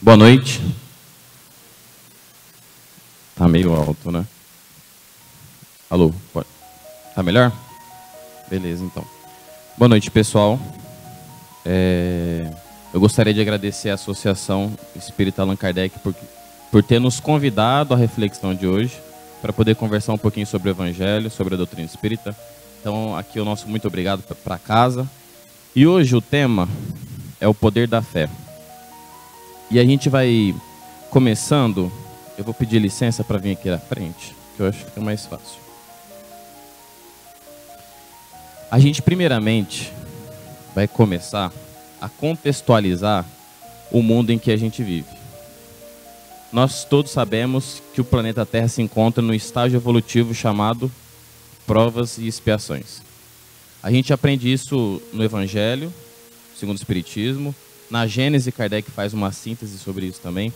Boa noite. Tá meio alto, né? Alô? Tá melhor? Beleza, então. Boa noite, pessoal. Eu gostaria de agradecer à Associação Espírita Allan Kardec por ter nos convidado à reflexão de hoje, para poder conversar um pouquinho sobre o Evangelho, sobre a doutrina espírita. Então, aqui o nosso muito obrigado para casa. E hoje o tema é o poder da fé. E a gente vai começando, eu vou pedir licença para vir aqui à frente, que eu acho que fica mais fácil. A gente primeiramente vai começar a contextualizar o mundo em que a gente vive. Nós todos sabemos que o planeta Terra se encontra no estágio evolutivo chamado provas e expiações. A gente aprende isso no Evangelho, segundo o Espiritismo. Na Gênese, Kardec faz uma síntese sobre isso também.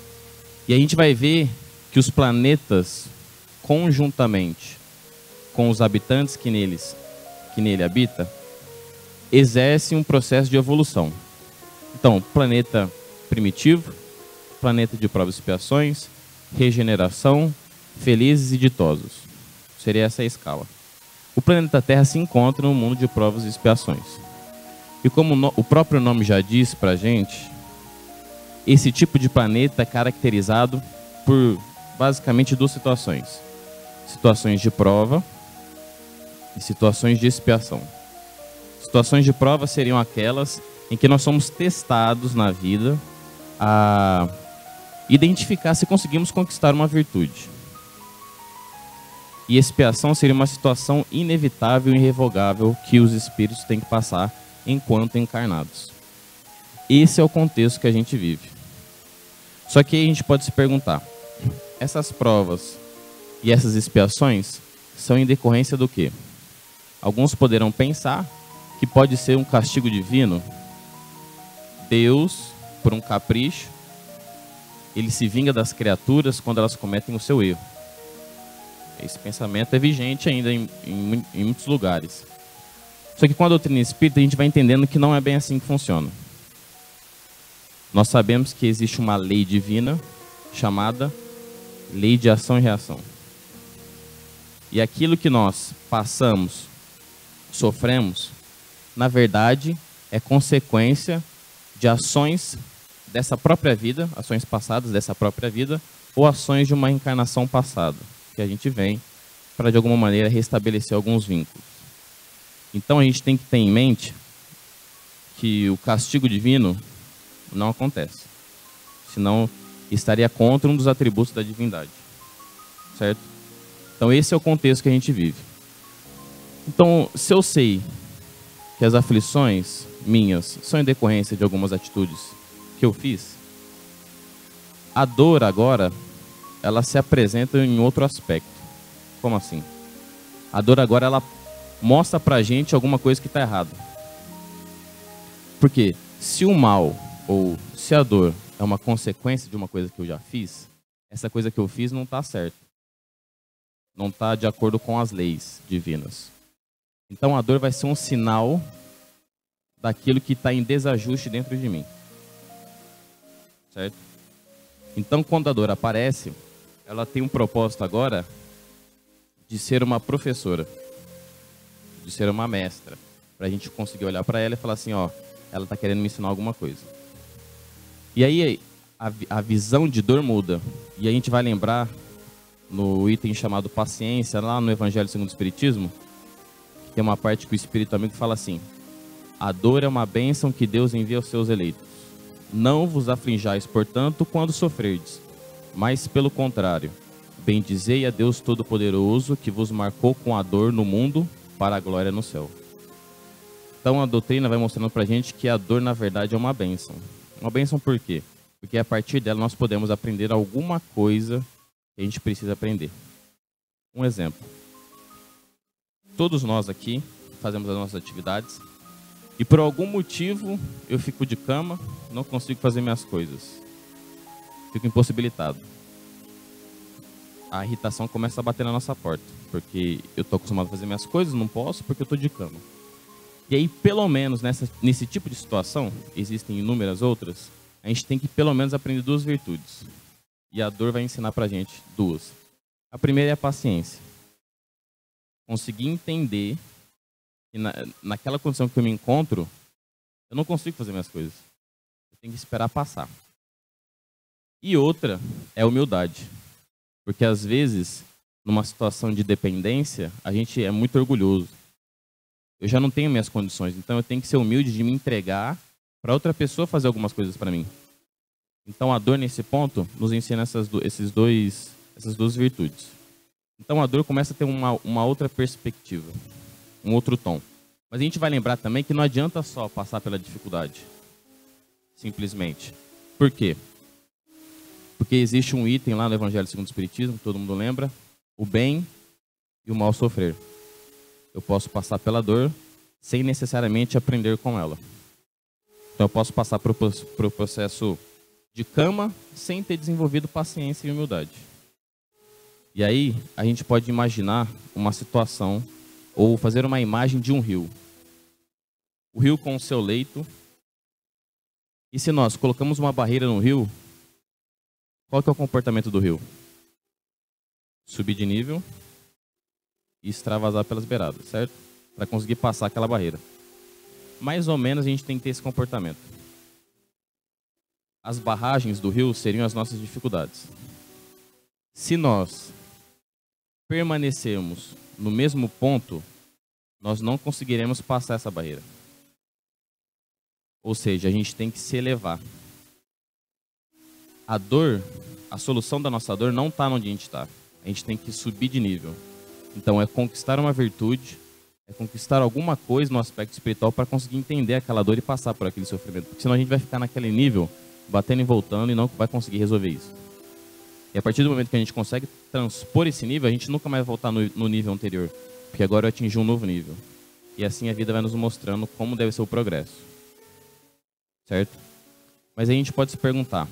E a gente vai ver que os planetas, conjuntamente com os habitantes que nele habita, exercem um processo de evolução. Então, planeta primitivo, planeta de provas e expiações, regeneração, felizes e ditosos. Seria essa a escala. O planeta Terra se encontra no mundo de provas e expiações. E como o próprio nome já diz para a gente, esse tipo de planeta é caracterizado por basicamente duas situações. Situações de prova e situações de expiação. Situações de prova seriam aquelas em que nós somos testados na vida a identificar se conseguimos conquistar uma virtude. E expiação seria uma situação inevitável e irrevogável que os espíritos têm que passar enquanto encarnados. Esse é o contexto que a gente vive. Só que aí a gente pode se perguntar, essas provas e essas expiações são em decorrência do quê? Alguns poderão pensar que pode ser um castigo divino. Deus, por um capricho, ele se vinga das criaturas quando elas cometem o seu erro. Esse pensamento é vigente ainda em muitos lugares. Só que com a doutrina espírita a gente vai entendendo que não é bem assim que funciona. Nós sabemos que existe uma lei divina chamada lei de ação e reação. E aquilo que nós passamos, sofremos, na verdade é consequência de ações dessa própria vida, ações passadas dessa própria vida, ou ações de uma encarnação passada, que a gente vem para de alguma maneira restabelecer alguns vínculos. Então a gente tem que ter em mente que o castigo divino não acontece. Senão estaria contra um dos atributos da divindade. Certo? Então esse é o contexto que a gente vive. Então, se eu sei que as aflições minhas são em decorrência de algumas atitudes que eu fiz, a dor agora, ela se apresenta em outro aspecto. Como assim? A dor agora, ela mostra pra gente alguma coisa que está errada. Porque se o mal, ou se a dor é uma consequência de uma coisa que eu já fiz, essa coisa que eu fiz não está certa. Não está de acordo com as leis divinas. Então a dor vai ser um sinal daquilo que está em desajuste dentro de mim. Certo? Então quando a dor aparece, ela tem um propósito agora de ser uma professora, de ser uma mestra, para a gente conseguir olhar para ela e falar assim, ó, ela está querendo me ensinar alguma coisa. E aí a visão de dor muda. E a gente vai lembrar no item chamado paciência, lá no Evangelho segundo o Espiritismo, tem uma parte que o Espírito Amigo fala assim, a dor é uma bênção que Deus envia aos seus eleitos. Não vos aflinjais, portanto, quando sofrerdes, mas pelo contrário, bendizei a Deus Todo-Poderoso que vos marcou com a dor no mundo para a glória no céu. Então a doutrina vai mostrando pra gente que a dor na verdade é uma bênção. Uma bênção por quê? Porque a partir dela nós podemos aprender alguma coisa que a gente precisa aprender. Um exemplo. Todos nós aqui fazemos as nossas atividades e por algum motivo eu fico de cama, não consigo fazer minhas coisas. Fico impossibilitado. A irritação começa a bater na nossa porta, porque eu estou acostumado a fazer minhas coisas, não posso porque eu estou de cama. E aí, pelo menos nesse tipo de situação, existem inúmeras outras, a gente tem que pelo menos aprender 2 virtudes. E a dor vai ensinar pra gente 2. A primeira é a paciência. Conseguir entender que naquela condição que eu me encontro, eu não consigo fazer minhas coisas. Eu tenho que esperar passar. E outra é a humildade. Porque às vezes, numa situação de dependência, a gente é muito orgulhoso. Eu já não tenho minhas condições, então eu tenho que ser humilde de me entregar para outra pessoa fazer algumas coisas para mim. Então a dor nesse ponto nos ensina essas 2 virtudes. Então a dor começa a ter uma outra perspectiva, um outro tom. Mas a gente vai lembrar também que não adianta só passar pela dificuldade, simplesmente. Por quê? Porque existe um item lá no Evangelho segundo o Espiritismo, todo mundo lembra, o bem e o mal sofrer. Eu posso passar pela dor sem necessariamente aprender com ela. Então eu posso passar por o processo de cama sem ter desenvolvido paciência e humildade. E aí a gente pode imaginar uma situação ou fazer uma imagem de um rio. O rio com o seu leito. E se nós colocamos uma barreira no rio, qual que é o comportamento do rio? Subir de nível e extravasar pelas beiradas, certo? Para conseguir passar aquela barreira. Mais ou menos a gente tem que ter esse comportamento. As barragens do rio seriam as nossas dificuldades. Se nós permanecermos no mesmo ponto, nós não conseguiremos passar essa barreira. Ou seja, a gente tem que se elevar. A dor, a solução da nossa dor não está onde a gente está. A gente tem que subir de nível. Então é conquistar uma virtude, é conquistar alguma coisa no aspecto espiritual para conseguir entender aquela dor e passar por aquele sofrimento. Porque senão a gente vai ficar naquele nível, batendo e voltando, e não vai conseguir resolver isso. E a partir do momento que a gente consegue transpor esse nível, a gente nunca mais vai voltar no nível anterior. Porque agora eu atingi um novo nível. E assim a vida vai nos mostrando como deve ser o progresso. Certo? Mas aí a gente pode se perguntar.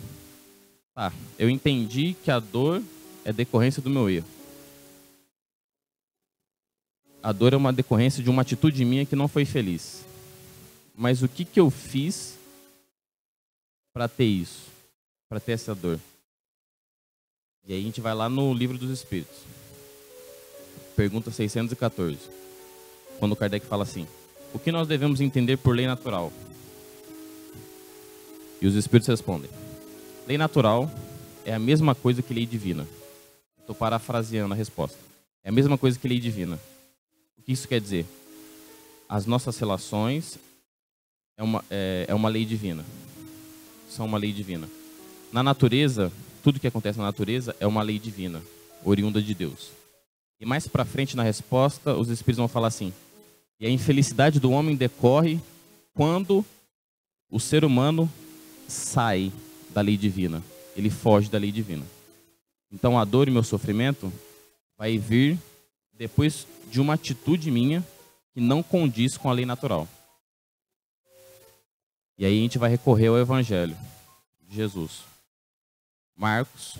Tá, eu entendi que a dor é decorrência do meu erro. A dor é uma decorrência de uma atitude minha que não foi feliz. Mas o que eu fiz para ter isso? Para ter essa dor? E aí a gente vai lá no Livro dos Espíritos. Pergunta 614. Quando Kardec fala assim: o que nós devemos entender por lei natural? E os Espíritos respondem: lei natural é a mesma coisa que lei divina. Estou parafraseando a resposta. É a mesma coisa que lei divina. O que isso quer dizer? As nossas relações é uma lei divina. São uma lei divina. Na natureza, tudo que acontece na natureza é uma lei divina, oriunda de Deus. E mais para frente na resposta, os Espíritos vão falar assim: e a infelicidade do homem decorre quando o ser humano sai da lei divina. Ele foge da lei divina. Então a dor e meu sofrimento vai vir depois de uma atitude minha que não condiz com a lei natural. E aí a gente vai recorrer ao Evangelho de Jesus. Marcos,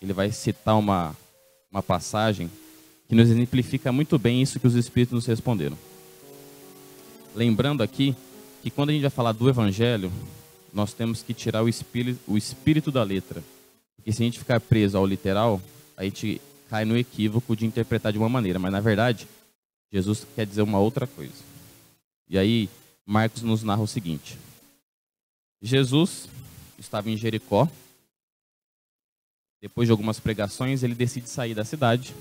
ele vai citar uma passagem que nos exemplifica muito bem isso que os Espíritos nos responderam. Lembrando aqui que quando a gente vai falar do Evangelho, nós temos que tirar o espírito da letra. Porque se a gente ficar preso ao literal, a gente cai no equívoco de interpretar de uma maneira. Mas, na verdade, Jesus quer dizer uma outra coisa. E aí, Marcos nos narra o seguinte. Jesus estava em Jericó. Depois de algumas pregações, ele decide sair da cidade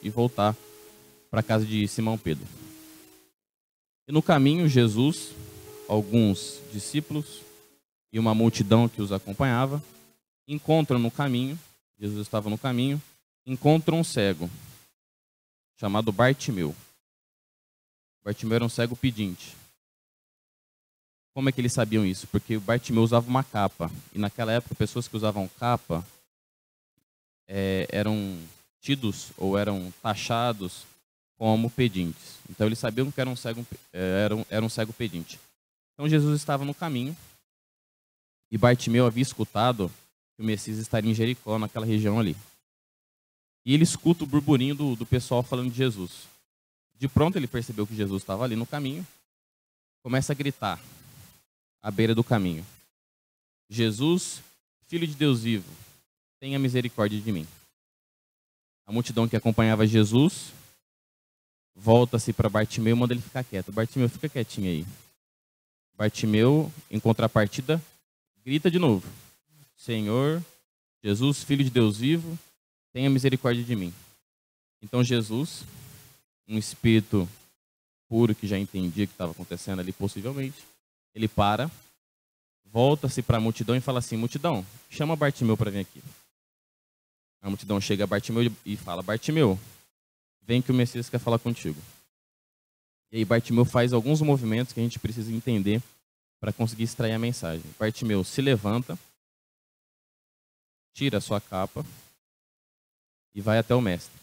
e voltar para a casa de Simão Pedro. E no caminho, Jesus, alguns discípulos e uma multidão que os acompanhava, encontram no caminho, Jesus estava no caminho, encontram um cego, chamado Bartimeu. Bartimeu era um cego pedinte. Como é que eles sabiam isso? Porque o Bartimeu usava uma capa, e naquela época pessoas que usavam capa eram tidos ou eram taxados como pedintes. Então eles sabiam que era um cego pedinte. Então Jesus estava no caminho, e Bartimeu havia escutado que o Messias estaria em Jericó, naquela região ali. E ele escuta o burburinho do pessoal falando de Jesus. De pronto ele percebeu que Jesus estava ali no caminho, começa a gritar à beira do caminho: Jesus, Filho de Deus vivo, tenha misericórdia de mim. A multidão que acompanhava Jesus volta-se para Bartimeu e manda ele ficar quieto. Bartimeu, fica quietinho aí. Bartimeu, em contrapartida, grita de novo: Senhor, Jesus, Filho de Deus vivo, tenha misericórdia de mim. Então Jesus, um espírito puro que já entendia o que estava acontecendo ali possivelmente, ele para, volta-se para a multidão e fala assim: multidão, chama Bartimeu para vir aqui. A multidão chega a Bartimeu e fala: Bartimeu, vem que o Messias quer falar contigo. E aí Bartimeu faz alguns movimentos que a gente precisa entender para conseguir extrair a mensagem. Bartimeu se levanta, tira a sua capa e vai até o mestre.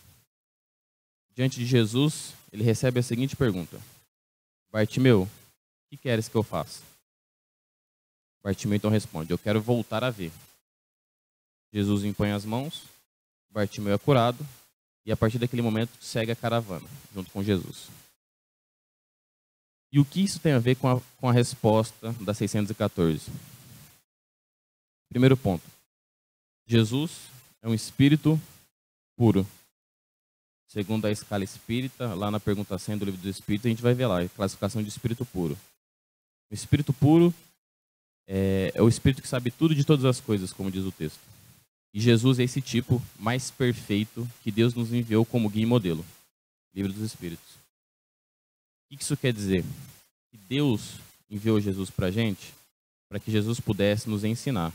Diante de Jesus, ele recebe a seguinte pergunta: Bartimeu, o que queres que eu faça? Bartimeu então responde: eu quero voltar a ver. Jesus impõe as mãos, Bartimeu é curado e a partir daquele momento segue a caravana junto com Jesus. E o que isso tem a ver com a resposta da 614? Primeiro ponto: Jesus é um espírito puro. Segundo a escala espírita, lá na pergunta 100 do Livro dos Espíritos, a gente vai ver lá a classificação de espírito puro. O espírito puro é o espírito que sabe tudo de todas as coisas, como diz o texto. E Jesus é esse tipo mais perfeito que Deus nos enviou como guia e modelo. Livro dos Espíritos. O que isso quer dizer? Que Deus enviou Jesus para a gente para que Jesus pudesse nos ensinar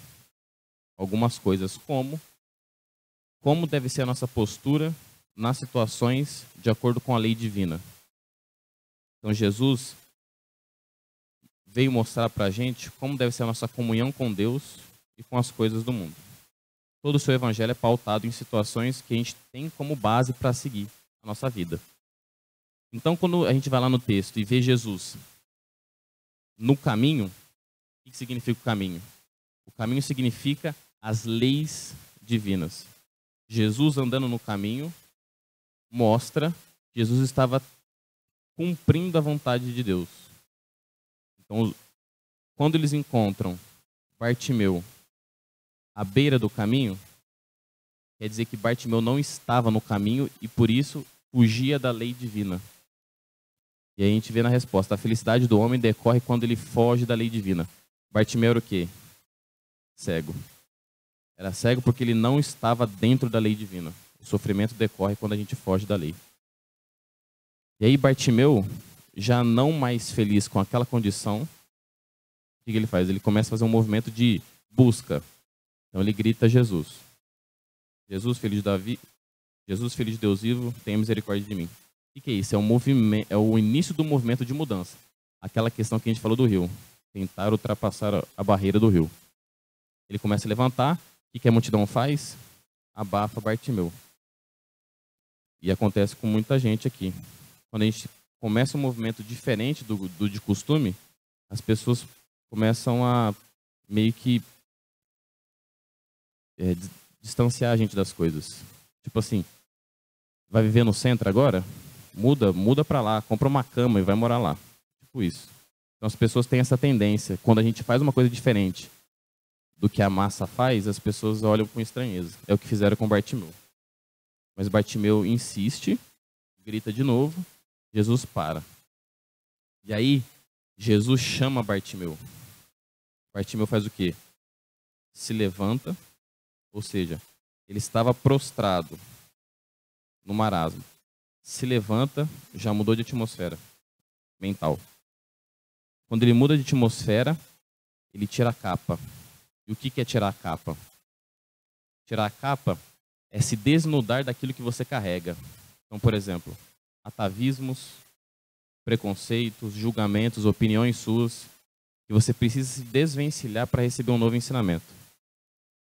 algumas coisas, como deve ser a nossa postura nas situações de acordo com a lei divina. Então Jesus veio mostrar para a gente como deve ser a nossa comunhão com Deus e com as coisas do mundo. Todo o seu evangelho é pautado em situações que a gente tem como base para seguir a nossa vida. Então, quando a gente vai lá no texto e vê Jesus no caminho, o que significa o caminho? O caminho significa as leis divinas. Jesus andando no caminho mostra que Jesus estava cumprindo a vontade de Deus. Então, quando eles encontram Bartimeu à beira do caminho, quer dizer que Bartimeu não estava no caminho e por isso fugia da lei divina. E aí a gente vê na resposta: a felicidade do homem decorre quando ele foge da lei divina. Bartimeu era o quê? Cego. Era cego porque ele não estava dentro da lei divina. O sofrimento decorre quando a gente foge da lei. E aí Bartimeu, já não mais feliz com aquela condição, o que ele faz? Ele começa a fazer um movimento de busca. Então ele grita: Jesus. Jesus, filho de Davi, Jesus, filho de Deus vivo, tenha misericórdia de mim. O que é isso? É o início do movimento de mudança. Aquela questão que a gente falou do rio. Tentar ultrapassar a barreira do rio. Ele começa a levantar. O que a multidão faz? Abafa Bartimeu. E acontece com muita gente aqui. Quando a gente começa um movimento diferente do de costume, as pessoas começam a meio que distanciar a gente das coisas. Tipo assim, vai viver no centro agora? Muda pra lá, compra uma cama e vai morar lá. Tipo isso. Então as pessoas têm essa tendência. Quando a gente faz uma coisa diferente do que a massa faz, as pessoas olham com estranheza. É o que fizeram com Bartimeu. Mas Bartimeu insiste, grita de novo, Jesus para. E aí, Jesus chama Bartimeu. Bartimeu faz o quê? Se levanta, ou seja, ele estava prostrado no marasmo. Se levanta, já mudou de atmosfera mental. Quando ele muda de atmosfera, ele tira a capa. E o que é tirar a capa? Tirar a capa é se desnudar daquilo que você carrega. Então, por exemplo, atavismos, preconceitos, julgamentos, opiniões suas, que você precisa se desvencilhar para receber um novo ensinamento.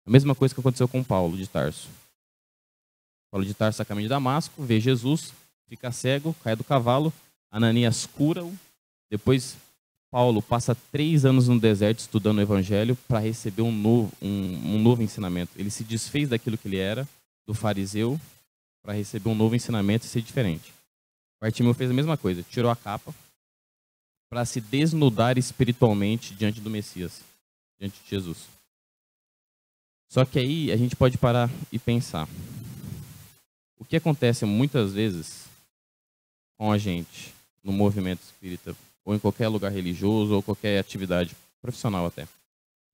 A mesma coisa que aconteceu com Paulo de Tarso. Paulo de Tarso a caminho de Damasco, vê Jesus, fica cego, cai do cavalo, Ananias cura-o, depois Paulo passa 3 anos no deserto estudando o evangelho para receber um novo ensinamento. Ele se desfez daquilo que ele era, do fariseu, para receber um novo ensinamento e ser diferente. Bartimeu fez a mesma coisa, tirou a capa para se desnudar espiritualmente diante do Messias, diante de Jesus. Só que aí a gente pode parar e pensar. O que acontece muitas vezes com a gente no movimento espírita, ou em qualquer lugar religioso, ou qualquer atividade profissional até.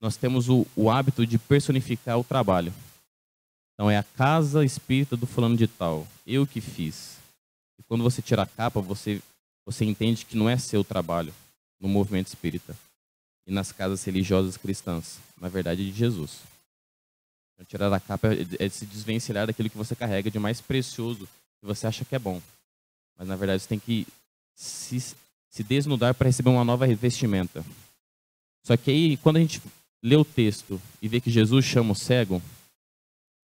Nós temos o hábito de personificar o trabalho. Então é a casa espírita do fulano de tal, eu que fiz. E quando você tira a capa, você entende que não é seu trabalho no movimento espírita e nas casas religiosas cristãs, na verdade é de Jesus. Então, tirar a capa é se desvencilhar daquilo que você carrega de mais precioso, que você acha que é bom. Mas na verdade você tem que se desnudar para receber uma nova vestimenta. Só que aí, quando a gente lê o texto e vê que Jesus chama o cego,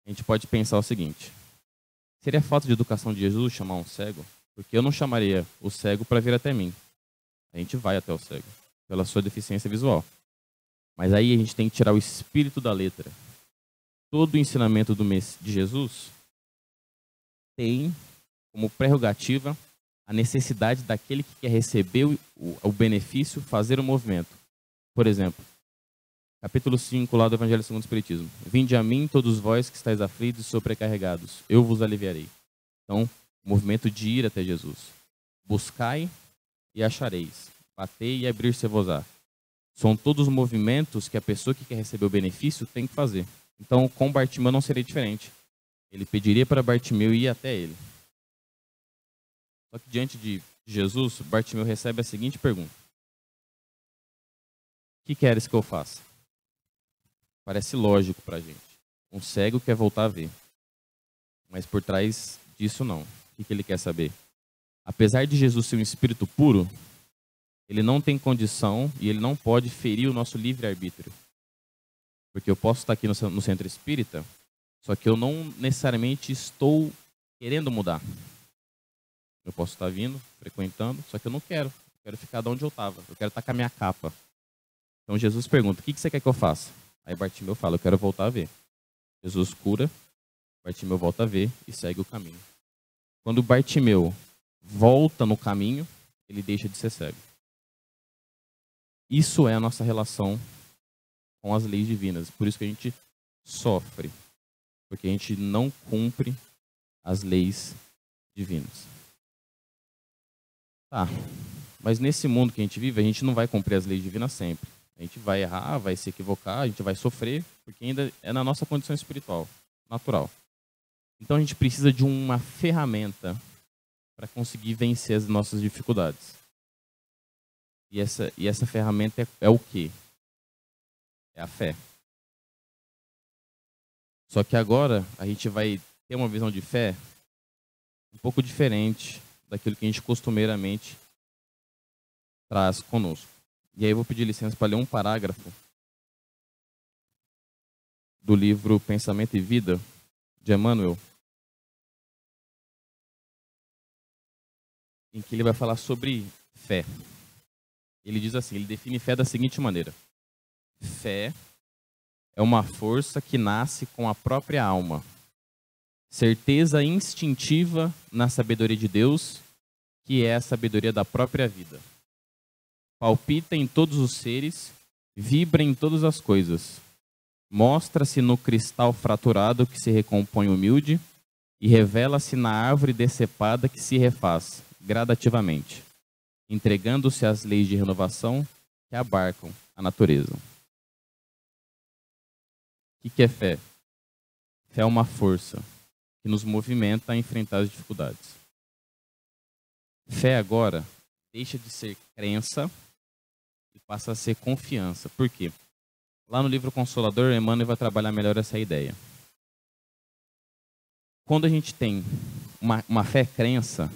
a gente pode pensar o seguinte: seria falta de educação de Jesus chamar um cego? Porque eu não chamaria o cego para vir até mim. A gente vai até o cego, pela sua deficiência visual. Mas aí a gente tem que tirar o espírito da letra. Todo o ensinamento de Jesus tem como prerrogativa a necessidade daquele que quer receber o benefício, fazer o movimento. Por exemplo, capítulo 5 lá do Evangelho segundo o Espiritismo. Vinde a mim todos vós que estáis aflitos e sobrecarregados, eu vos aliviarei. Então, o movimento de ir até Jesus. Buscai e achareis. Batei e abrir-se-vos-á. São todos movimentos que a pessoa que quer receber o benefício tem que fazer. Então, com Bartimeu não seria diferente. Ele pediria para Bartimeu ir até ele. Só que diante de Jesus, Bartimeu recebe a seguinte pergunta: o que queres que eu faça? Parece lógico para a gente. Um cego quer voltar a ver. Mas por trás disso não. O que ele quer saber? Apesar de Jesus ser um espírito puro, ele não tem condição e ele não pode ferir o nosso livre-arbítrio. Porque eu posso estar aqui no centro espírita, só que eu não necessariamente estou querendo mudar. Eu posso estar vindo, frequentando, só que eu não quero. Eu quero ficar de onde eu estava. Eu quero estar com a minha capa. Então Jesus pergunta: o que você quer que eu faça? Aí Bartimeu fala: eu quero voltar a ver. Jesus cura, Bartimeu volta a ver e segue o caminho. Quando Bartimeu volta no caminho, ele deixa de ser cego. Isso é a nossa relação com as leis divinas. Por isso que a gente sofre. Porque a gente não cumpre as leis divinas. Tá, mas nesse mundo que a gente vive, a gente não vai cumprir as leis divinas sempre. A gente vai errar, vai se equivocar, a gente vai sofrer, porque ainda é na nossa condição espiritual, natural. Então a gente precisa de uma ferramenta para conseguir vencer as nossas dificuldades. E essa ferramenta é o quê? É a fé. Só que agora a gente vai ter uma visão de fé um pouco diferente daquilo que a gente costumeiramente traz conosco. E aí eu vou pedir licença para ler um parágrafo do livro Pensamento e Vida, de Emmanuel, em que ele vai falar sobre fé. Ele diz assim, ele define fé da seguinte maneira: fé é uma força que nasce com a própria alma, certeza instintiva na sabedoria de Deus, que é a sabedoria da própria vida. Palpita em todos os seres, vibra em todas as coisas. Mostra-se no cristal fraturado que se recompõe humilde e revela-se na árvore decepada que se refaz gradativamente, entregando-se às leis de renovação que abarcam a natureza. O que é fé? Fé é uma força que nos movimenta a enfrentar as dificuldades. Fé agora deixa de ser crença e passa a ser confiança. Por quê? Lá no livro Consolador, Emmanuel vai trabalhar melhor essa ideia. Quando a gente tem uma fé-crença,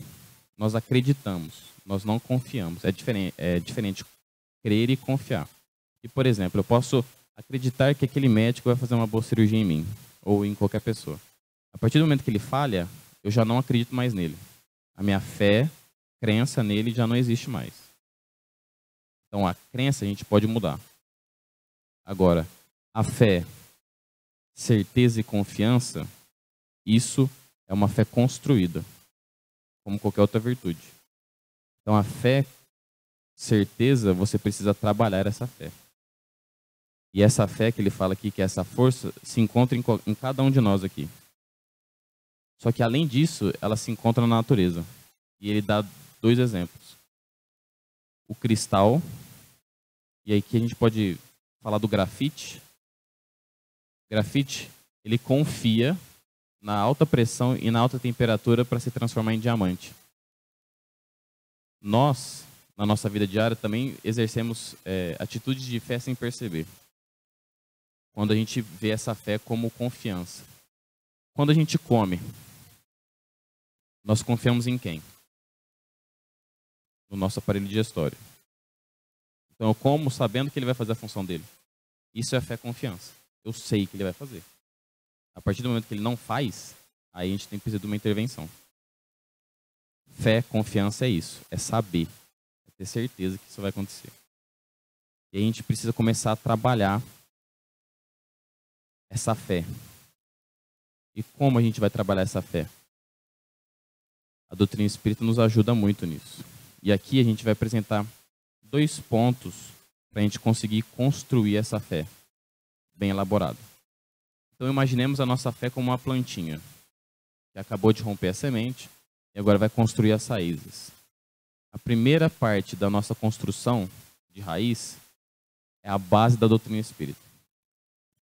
nós acreditamos, nós não confiamos. É diferente crer e confiar. E, por exemplo, eu posso acreditar que aquele médico vai fazer uma boa cirurgia em mim, ou em qualquer pessoa. A partir do momento que ele falha, eu já não acredito mais nele. A minha fé, crença nele já não existe mais. Então, a crença a gente pode mudar. Agora, a fé, certeza e confiança, isso é uma fé construída, como qualquer outra virtude. Então, a fé, certeza, você precisa trabalhar essa fé. E essa fé que ele fala aqui, que essa força, se encontra em cada um de nós aqui. Só que, além disso, ela se encontra na natureza. E ele dá 2 exemplos. O cristal, e aí que a gente pode falar do grafite. Grafite, ele confia na alta pressão e na alta temperatura para se transformar em diamante. Nós, na nossa vida diária, também exercemos atitudes de fé sem perceber. Quando a gente vê essa fé como confiança. Quando a gente come, nós confiamos em quem? No nosso aparelho digestório. Então eu como sabendo que ele vai fazer a função dele. Isso é fé e confiança. Eu sei que ele vai fazer. A partir do momento que ele não faz, aí a gente tem que precisar de uma intervenção. Fé, confiança é isso. É saber. É ter certeza que isso vai acontecer. E aí a gente precisa começar a trabalhar essa fé. E como a gente vai trabalhar essa fé? A doutrina espírita nos ajuda muito nisso. E aqui a gente vai apresentar 2 pontos para a gente conseguir construir essa fé bem elaborada. Então imaginemos a nossa fé como uma plantinha que acabou de romper a semente e agora vai construir as raízes. A primeira parte da nossa construção de raiz é a base da doutrina espírita.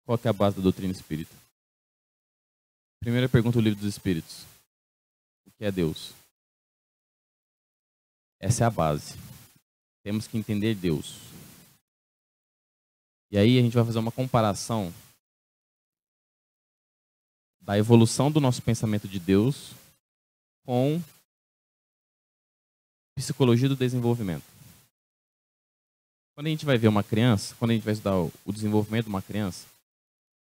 Qual que é a base da doutrina espírita? Primeira pergunta do Livro dos Espíritos. O que é Deus? Essa é a base. Temos que entender Deus. E aí a gente vai fazer uma comparação da evolução do nosso pensamento de Deus com psicologia do desenvolvimento. Quando a gente vai ver uma criança, quando a gente vai estudar o desenvolvimento de uma criança,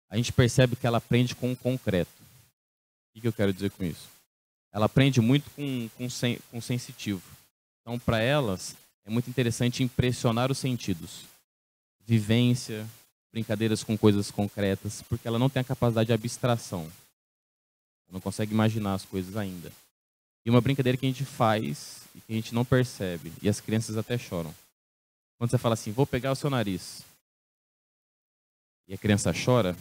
a gente percebe que ela aprende com o concreto. O que eu quero dizer com isso? Ela aprende muito com sensitivo. Então, para elas, é muito interessante impressionar os sentidos. Vivência, brincadeiras com coisas concretas, porque ela não tem a capacidade de abstração. Ela não consegue imaginar as coisas ainda. E uma brincadeira que a gente faz e que a gente não percebe, e as crianças até choram. Quando você fala assim, vou pegar o seu nariz, e a criança chora,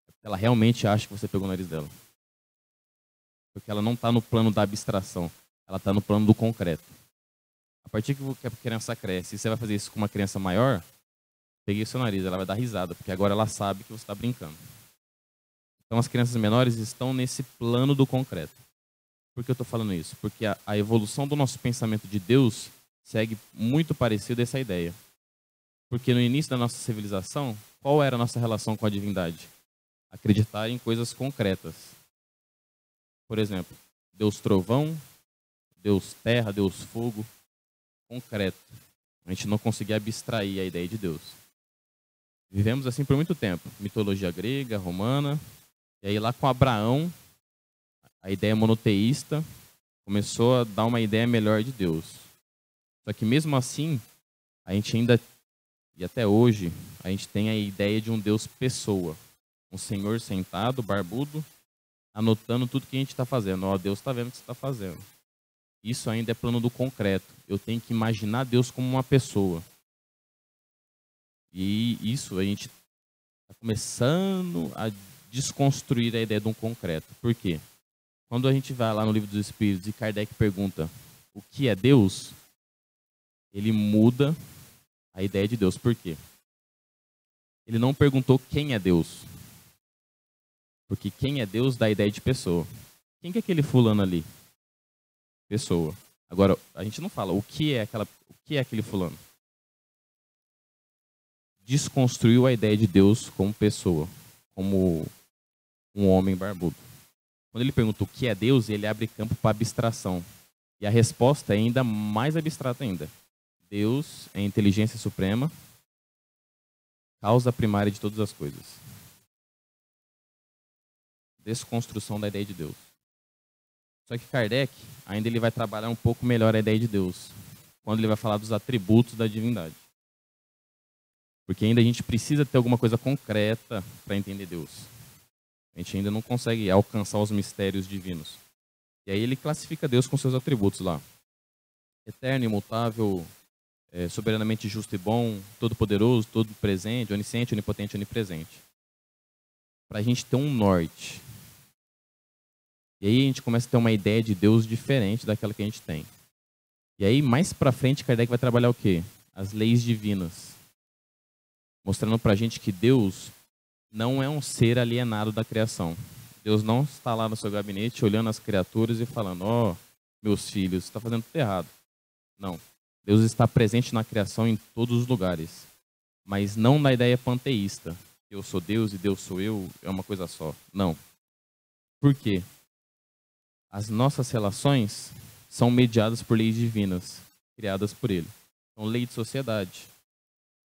é porque ela realmente acha que você pegou o nariz dela. Porque ela não está no plano da abstração, ela está no plano do concreto. A partir que a criança cresce, e você vai fazer isso com uma criança maior, peguei o seu nariz, ela vai dar risada, porque agora ela sabe que você está brincando. Então as crianças menores estão nesse plano do concreto. Por que eu estou falando isso? Porque a evolução do nosso pensamento de Deus segue muito parecido a essa ideia. Porque no início da nossa civilização, qual era a nossa relação com a divindade? Acreditar em coisas concretas. Por exemplo, Deus trovão, Deus terra, Deus fogo, concreto. A gente não conseguia abstrair a ideia de Deus. Vivemos assim por muito tempo. Mitologia grega, romana. E aí lá com Abraão, a ideia monoteísta começou a dar uma ideia melhor de Deus. Só que mesmo assim, a gente ainda, e até hoje, a gente tem a ideia de um Deus pessoa. Um senhor sentado, barbudo, anotando tudo que a gente está fazendo. Ó, Deus está vendo o que você está fazendo. Isso ainda é plano do concreto. Eu tenho que imaginar Deus como uma pessoa. E isso a gente está começando a desconstruir a ideia de um concreto. Por quê? Quando a gente vai lá no Livro dos Espíritos e Kardec pergunta o que é Deus, ele muda a ideia de Deus. Por quê? Ele não perguntou quem é Deus. Porque quem é Deus dá a ideia de pessoa. Quem que é aquele fulano ali? Pessoa. Agora, a gente não fala o que é aquele fulano. Desconstruiu a ideia de Deus como pessoa, como um homem barbudo. Quando ele pergunta o que é Deus, ele abre campo para abstração. E a resposta é ainda mais abstrata ainda. Deus é a inteligência suprema, causa primária de todas as coisas. Desconstrução da ideia de Deus. Só que Kardec, ainda ele vai trabalhar um pouco melhor a ideia de Deus, quando ele vai falar dos atributos da divindade. Porque ainda a gente precisa ter alguma coisa concreta para entender Deus. A gente ainda não consegue alcançar os mistérios divinos. E aí ele classifica Deus com seus atributos lá. Eterno, imutável, soberanamente justo e bom, todo-poderoso, todo-presente, onisciente, onipotente, onipresente. Para a gente ter um norte. E aí a gente começa a ter uma ideia de Deus diferente daquela que a gente tem. E aí, mais para frente, Kardec vai trabalhar o quê? As leis divinas. Mostrando para a gente que Deus não é um ser alienado da criação. Deus não está lá no seu gabinete olhando as criaturas e falando, ó, meus filhos, você está fazendo tudo errado. Não. Deus está presente na criação em todos os lugares. Mas não na ideia panteísta. Eu sou Deus e Deus sou eu, é uma coisa só. Não. Por quê? As nossas relações são mediadas por leis divinas, criadas por Ele. Então, lei de sociedade,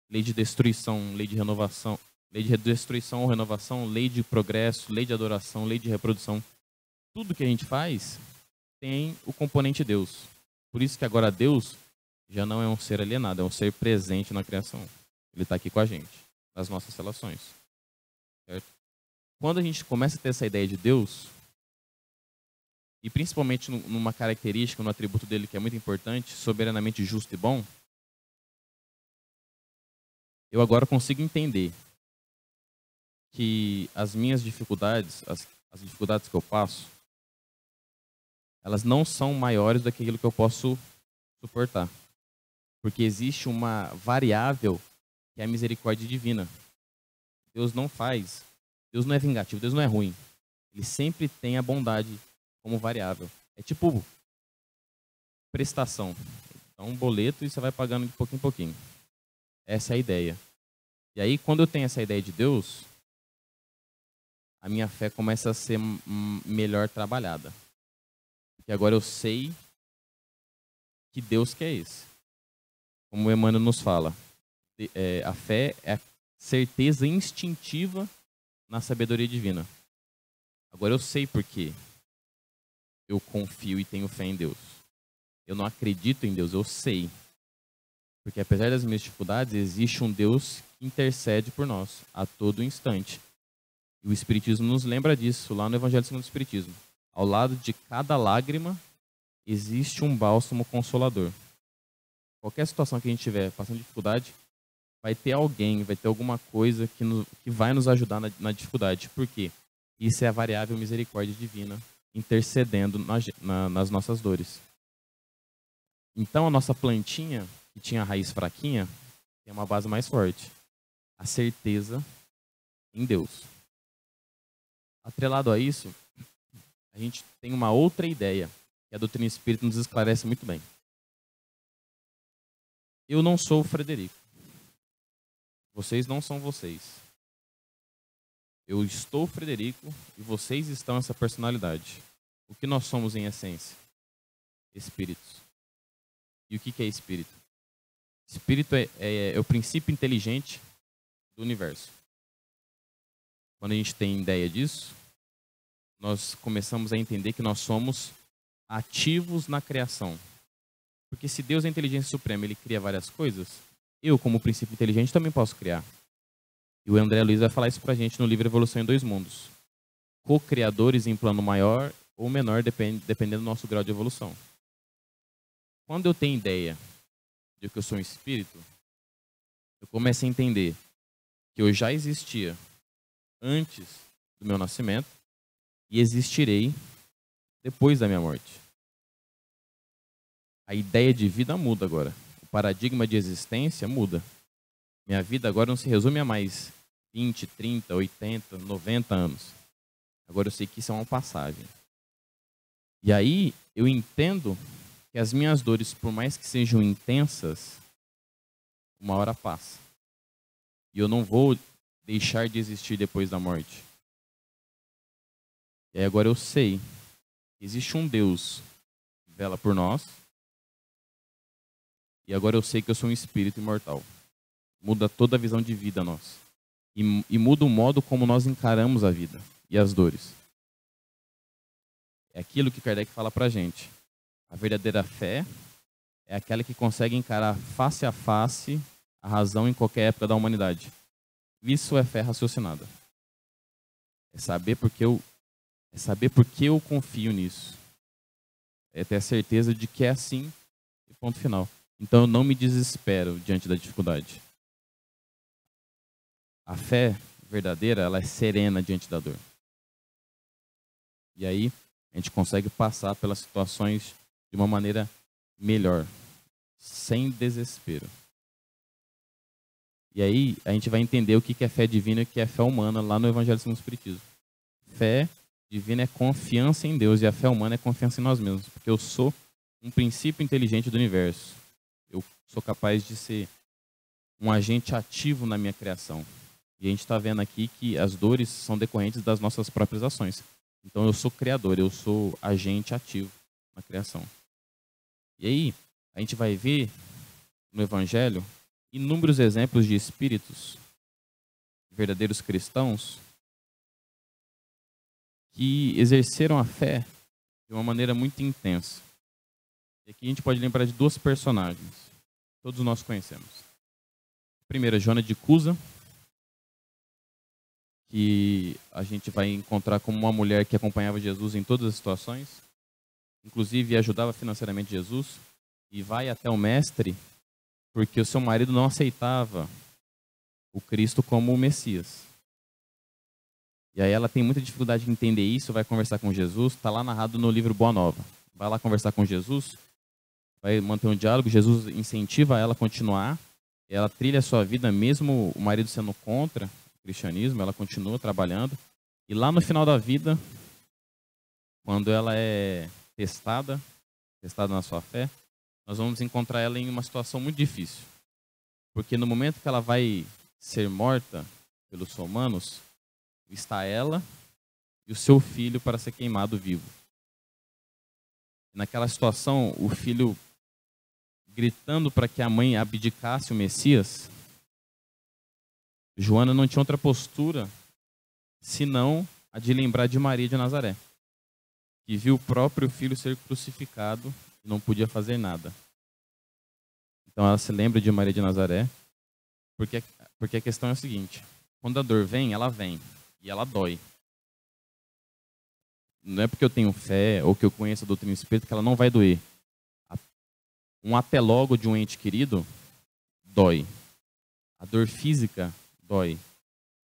lei de destruição, lei de renovação, lei de destruição ou renovação, lei de progresso, lei de adoração, lei de reprodução. Tudo que a gente faz tem o componente Deus. Por isso que agora Deus já não é um ser alienado, é um ser presente na criação. Ele está aqui com a gente, nas nossas relações. Certo? Quando a gente começa a ter essa ideia de Deus, e principalmente numa característica, no atributo dele que é muito importante, soberanamente justo e bom, eu agora consigo entender que as minhas dificuldades, as dificuldades que eu passo, elas não são maiores do que aquilo que eu posso suportar. Porque existe uma variável que é a misericórdia divina. Deus não é vingativo, Deus não é ruim. Ele sempre tem a bondade como variável. É tipo prestação. Então, um boleto e você vai pagando de pouquinho em pouquinho. Essa é a ideia. E aí, quando eu tenho essa ideia de Deus, a minha fé começa a ser melhor trabalhada. Porque agora eu sei que Deus quer esse. Como o Emmanuel nos fala, a fé é a certeza instintiva na sabedoria divina. Agora eu sei por quê eu confio e tenho fé em Deus. Eu não acredito em Deus, eu sei. Porque apesar das minhas dificuldades, existe um Deus que intercede por nós a todo instante. E o Espiritismo nos lembra disso, lá no Evangelho segundo o Espiritismo. Ao lado de cada lágrima, existe um bálsamo consolador. Qualquer situação que a gente tiver passando dificuldade, vai ter alguém, vai ter alguma coisa que vai nos ajudar na dificuldade. Por quê? Isso é a variável misericórdia divina intercedendo nas nossas dores. Então, a nossa plantinha, que tinha a raiz fraquinha, tem uma base mais forte. A certeza em Deus. Atrelado a isso, a gente tem uma outra ideia, que a doutrina espírita nos esclarece muito bem. Eu não sou o Frederico. Vocês não são vocês. Eu estou o Frederico e vocês estão essa personalidade. O que nós somos em essência? Espíritos. E o que é espírito? Espírito é o princípio inteligente do universo. Quando a gente tem ideia disso, nós começamos a entender que nós somos ativos na criação. Porque se Deus é a inteligência suprema, ele cria várias coisas, eu, como princípio inteligente, também posso criar. E o André Luiz vai falar isso pra gente no livro Evolução em Dois Mundos. Co-criadores em plano maior ou menor, dependendo do nosso grau de evolução. Quando eu tenho ideia de que eu sou um espírito, eu começo a entender que eu já existia antes do meu nascimento e existirei depois da minha morte. A ideia de vida muda agora. O paradigma de existência muda. Minha vida agora não se resume a mais 20, 30, 80, 90 anos. Agora eu sei que isso é uma passagem. E aí eu entendo que as minhas dores, por mais que sejam intensas, uma hora passa. E eu não vou deixar de existir depois da morte. E aí agora eu sei que existe um Deus que vela por nós. E agora eu sei que eu sou um espírito imortal. Muda toda a visão de vida nossa. E muda o modo como nós encaramos a vida e as dores. É aquilo que Kardec fala pra gente. A verdadeira fé é aquela que consegue encarar face a face a razão em qualquer época da humanidade. Isso é fé raciocinada. É saber por que eu confio nisso. É ter a certeza de que é assim e ponto final. Então eu não me desespero diante da dificuldade. A fé verdadeira, ela é serena diante da dor. E aí a gente consegue passar pelas situações de uma maneira melhor, sem desespero. E aí a gente vai entender o que é fé divina e o que é fé humana lá no Evangelho segundo o Espiritismo. Fé divina é confiança em Deus e a fé humana é confiança em nós mesmos, porque eu sou um princípio inteligente do universo. Eu sou capaz de ser um agente ativo na minha criação. E a gente está vendo aqui que as dores são decorrentes das nossas próprias ações. Então eu sou criador, eu sou agente ativo na criação. E aí a gente vai ver no Evangelho inúmeros exemplos de espíritos, verdadeiros cristãos, que exerceram a fé de uma maneira muito intensa. E aqui a gente pode lembrar de duas personagens, todos nós conhecemos. A primeira é Joana de Cusa, que a gente vai encontrar como uma mulher que acompanhava Jesus em todas as situações, inclusive ajudava financeiramente Jesus, e vai até o mestre porque o seu marido não aceitava o Cristo como o Messias. E aí ela tem muita dificuldade de entender isso, vai conversar com Jesus, está lá narrado no livro Boa Nova. Vai lá conversar com Jesus, vai manter um diálogo, Jesus incentiva ela a continuar, ela trilha a sua vida, mesmo o marido sendo contra o cristianismo, ela continua trabalhando. E lá no final da vida, quando ela é testada na sua fé, nós vamos encontrar ela em uma situação muito difícil. Porque no momento que ela vai ser morta pelos romanos, está ela e o seu filho para ser queimado vivo. Naquela situação, o filho gritando para que a mãe abdicasse o Messias, Joana não tinha outra postura senão a de lembrar de Maria de Nazaré, que viu o próprio filho ser crucificado e não podia fazer nada. Então ela se lembra de Maria de Nazaré, porque a questão é a seguinte: quando a dor vem, ela vem e ela dói. Não é porque eu tenho fé ou que eu conheço a doutrina espírita que ela não vai doer. Um até logo de um ente querido dói. A dor física dói.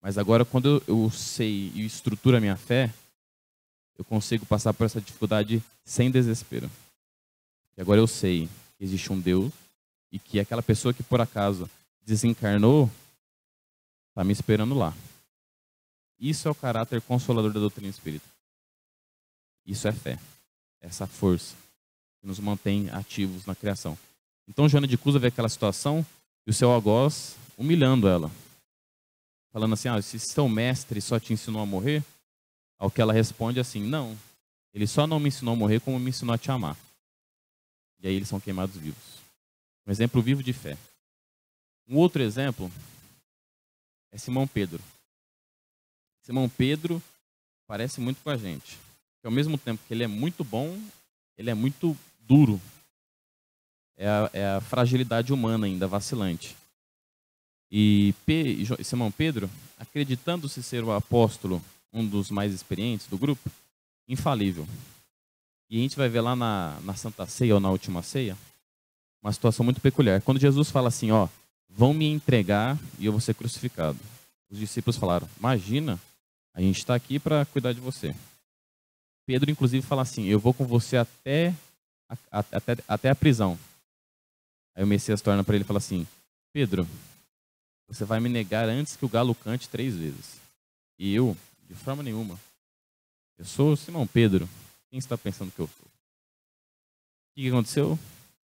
Mas agora, quando eu sei e estruturo a minha fé, eu consigo passar por essa dificuldade sem desespero. E agora eu sei que existe um Deus e que aquela pessoa que por acaso desencarnou está me esperando lá. Isso é o caráter consolador da doutrina espírita. Isso é fé. Essa força que nos mantém ativos na criação. Então Joana de Cusa vê aquela situação e o seu algoz humilhando ela. Falando assim, se seu mestre só te ensinou a morrer, ao que ela responde assim, não, ele só não me ensinou a morrer como me ensinou a te amar. E aí eles são queimados vivos. Um exemplo vivo de fé. Um outro exemplo é Simão Pedro. Simão Pedro parece muito com a gente. Ao mesmo tempo que ele é muito bom, ele é muito duro. É a fragilidade humana ainda, vacilante. E Simão Pedro, acreditando-se ser o apóstolo, um dos mais experientes do grupo, infalível. E a gente vai ver lá na Santa Ceia ou na Última Ceia, uma situação muito peculiar. Quando Jesus fala assim, vão me entregar e eu vou ser crucificado. Os discípulos falaram, imagina, a gente está aqui para cuidar de você. Pedro, inclusive, fala assim, eu vou com você até a prisão. Aí o Messias torna para ele e fala assim, Pedro, você vai me negar antes que o galo cante 3 vezes. E eu, de forma nenhuma, eu sou Simão Pedro. Quem está pensando que eu sou? O que aconteceu?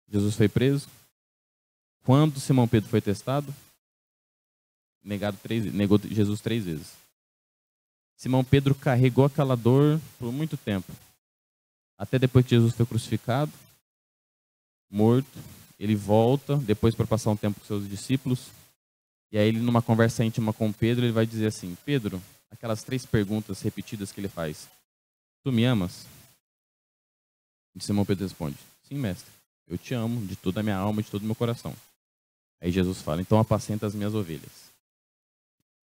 Jesus foi preso. Quando Simão Pedro foi testado, negou Jesus 3 vezes. Simão Pedro carregou aquela dor por muito tempo. Até depois que Jesus foi crucificado, morto, ele volta, depois para passar um tempo com seus discípulos. E aí ele, numa conversa íntima com Pedro, ele vai dizer assim, Pedro, aquelas 3 perguntas repetidas que ele faz. Tu me amas? E Simão Pedro responde, sim, mestre. Eu te amo de toda a minha alma e de todo o meu coração. Aí Jesus fala, então apacenta as minhas ovelhas.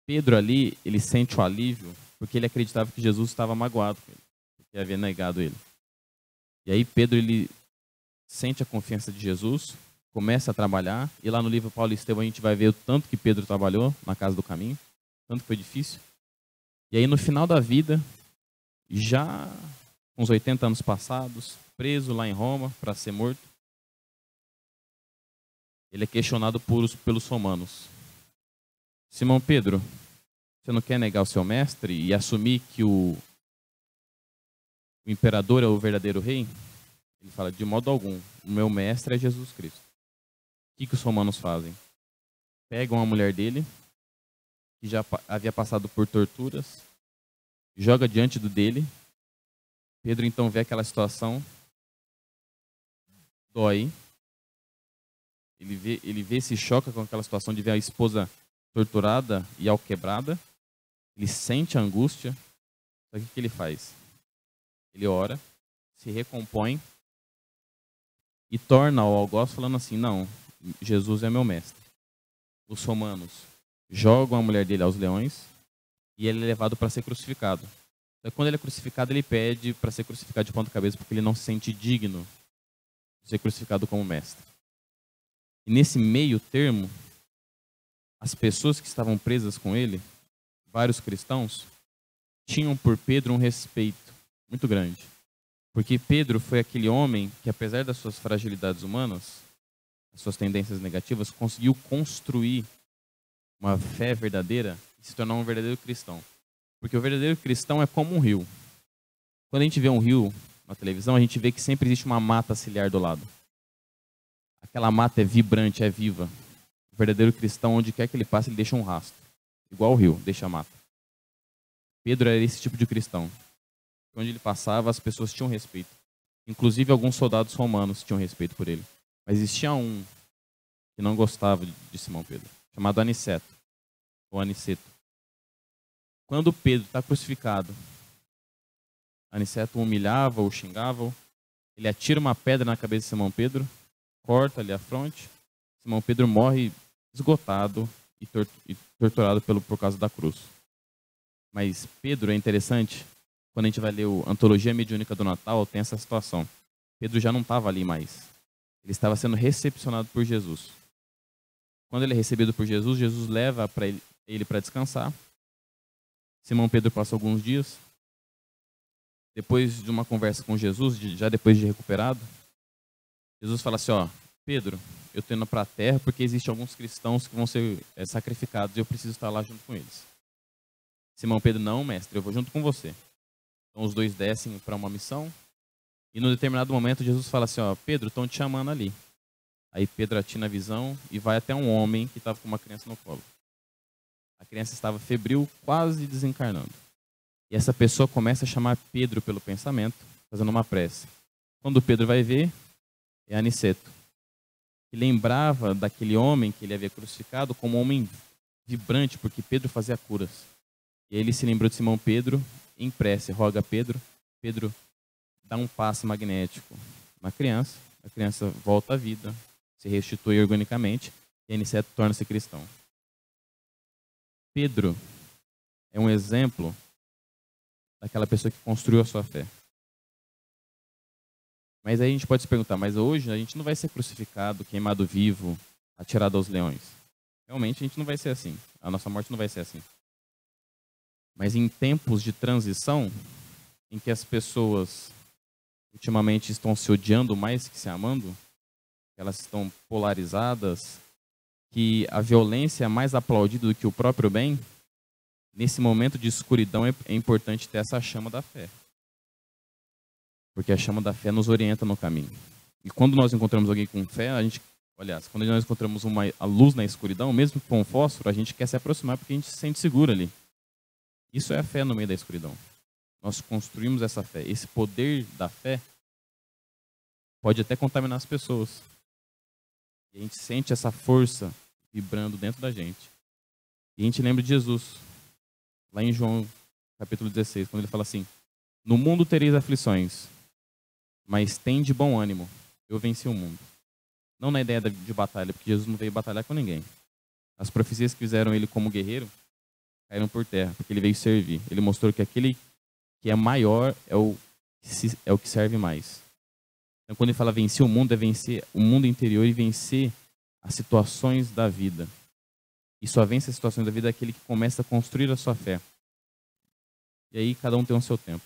Pedro ali, ele sente o alívio porque ele acreditava que Jesus estava magoado com ele, porque havia negado ele. E aí Pedro, ele sente a confiança de Jesus, começa a trabalhar, e lá no livro Paulo e Estevão a gente vai ver o tanto que Pedro trabalhou na casa do caminho, tanto que foi difícil. E aí no final da vida, já com uns 80 anos passados, preso lá em Roma para ser morto, ele é questionado pelos romanos. Simão Pedro, você não quer negar o seu mestre e assumir que o imperador é o verdadeiro rei? Ele fala, de modo algum, o meu mestre é Jesus Cristo. O que os romanos fazem? Pegam a mulher dele, que já havia passado por torturas, joga diante dele. Pedro então vê aquela situação, dói. Ele vê, se choca com aquela situação de ver a esposa torturada e alquebrada. Ele sente a angústia. Só que o que ele faz? Ele ora, se recompõe e torna o algoz falando assim, não, Jesus é meu mestre. Os romanos jogam a mulher dele aos leões e ele é levado para ser crucificado. Então, quando ele é crucificado, ele pede para ser crucificado de ponta cabeça porque ele não se sente digno de ser crucificado como mestre. E nesse meio termo, as pessoas que estavam presas com ele, vários cristãos, tinham por Pedro um respeito muito grande. Porque Pedro foi aquele homem que, apesar das suas fragilidades humanas, as suas tendências negativas, conseguiu construir uma fé verdadeira e se tornar um verdadeiro cristão. Porque o verdadeiro cristão é como um rio. Quando a gente vê um rio na televisão, a gente vê que sempre existe uma mata ciliar do lado. Aquela mata é vibrante, é viva. O verdadeiro cristão, onde quer que ele passe, ele deixa um rastro. Igual o rio, deixa a mata. Pedro era esse tipo de cristão. Onde ele passava, as pessoas tinham respeito. Inclusive, alguns soldados romanos tinham respeito por ele. Mas existia um que não gostava de Simão Pedro, chamado Aniceto, ou Aniceto. Quando Pedro está crucificado, Aniceto o humilhava, o xingava, ele atira uma pedra na cabeça de Simão Pedro, corta ali a fronte, Simão Pedro morre esgotado e torturado por causa da cruz. Mas Pedro é interessante, quando a gente vai ler a Antologia Mediúnica do Natal, tem essa situação. Pedro já não estava ali mais. Ele estava sendo recepcionado por Jesus. Quando ele é recebido por Jesus, Jesus leva ele para descansar. Simão Pedro passa alguns dias. Depois de uma conversa com Jesus, já depois de recuperado, Jesus fala assim, ó, Pedro, eu estou indo para a terra porque existem alguns cristãos que vão ser sacrificados e eu preciso estar lá junto com eles. Simão Pedro, não, mestre, eu vou junto com você. Então os dois descem para uma missão e no determinado momento Jesus fala assim, ó, Pedro, estão te chamando ali. Aí Pedro atina a visão e vai até um homem que estava com uma criança no colo. A criança estava febril, quase desencarnando. E essa pessoa começa a chamar Pedro pelo pensamento, fazendo uma prece. Quando Pedro vai ver, é Aniceto, que lembrava daquele homem que ele havia crucificado como um homem vibrante, porque Pedro fazia curas. E aí ele se lembrou de Simão Pedro, em prece, roga a Pedro. Pedro dá um passe magnético na criança, a criança volta à vida, se restitui organicamente e Aniceto torna-se cristão. Pedro é um exemplo daquela pessoa que construiu a sua fé. Mas aí a gente pode se perguntar, mas hoje a gente não vai ser crucificado, queimado vivo, atirado aos leões. Realmente a gente não vai ser assim. A nossa morte não vai ser assim. Mas em tempos de transição, em que as pessoas ultimamente estão se odiando mais que se amando, elas estão polarizadas, que a violência é mais aplaudida do que o próprio bem, nesse momento de escuridão é importante ter essa chama da fé. Porque a chama da fé nos orienta no caminho. E quando nós encontramos alguém com fé, quando nós encontramos a luz na escuridão, mesmo com um fósforo, a gente quer se aproximar porque a gente se sente seguro ali. Isso é a fé no meio da escuridão. Nós construímos essa fé. Esse poder da fé pode até contaminar as pessoas. E a gente sente essa força vibrando dentro da gente. E a gente lembra de Jesus, lá em João, capítulo 16, quando ele fala assim, no mundo tereis aflições, mas tende bom ânimo, eu venci o mundo. Não na ideia de batalha, porque Jesus não veio batalhar com ninguém. As profecias que fizeram ele como guerreiro caíram por terra, porque ele veio servir. Ele mostrou que aquele que é maior é o que serve mais. Então, quando ele fala vencer o mundo, é vencer o mundo interior e vencer as situações da vida. E só vence as situações da vida aquele que começa a construir a sua fé. E aí cada um tem o seu tempo.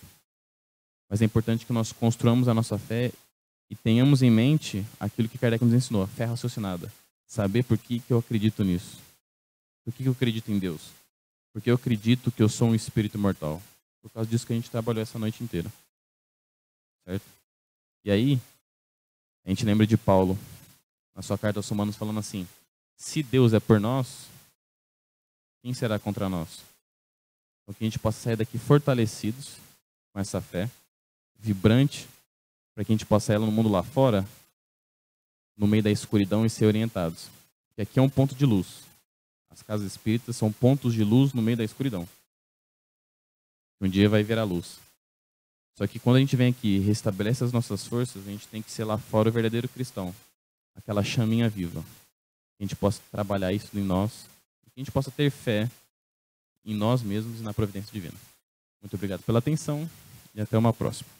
Mas é importante que nós construamos a nossa fé e tenhamos em mente aquilo que Kardec nos ensinou, a fé raciocinada. Saber por que eu acredito nisso. Por que eu acredito em Deus? Porque eu acredito que eu sou um espírito imortal. Por causa disso que a gente trabalhou essa noite inteira. Certo? E aí, a gente lembra de Paulo, na sua carta aos Romanos, falando assim: se Deus é por nós, quem será contra nós? Então que a gente possa sair daqui fortalecidos com essa fé, vibrante, para que a gente possa sair no mundo lá fora, no meio da escuridão, e ser orientados. Porque aqui é um ponto de luz. As casas espíritas são pontos de luz no meio da escuridão. Um dia vai ver a luz. Só que quando a gente vem aqui e restabelece as nossas forças, a gente tem que ser lá fora o verdadeiro cristão. Aquela chaminha viva. Que a gente possa trabalhar isso em nós. Que a gente possa ter fé em nós mesmos e na providência divina. Muito obrigado pela atenção e até uma próxima.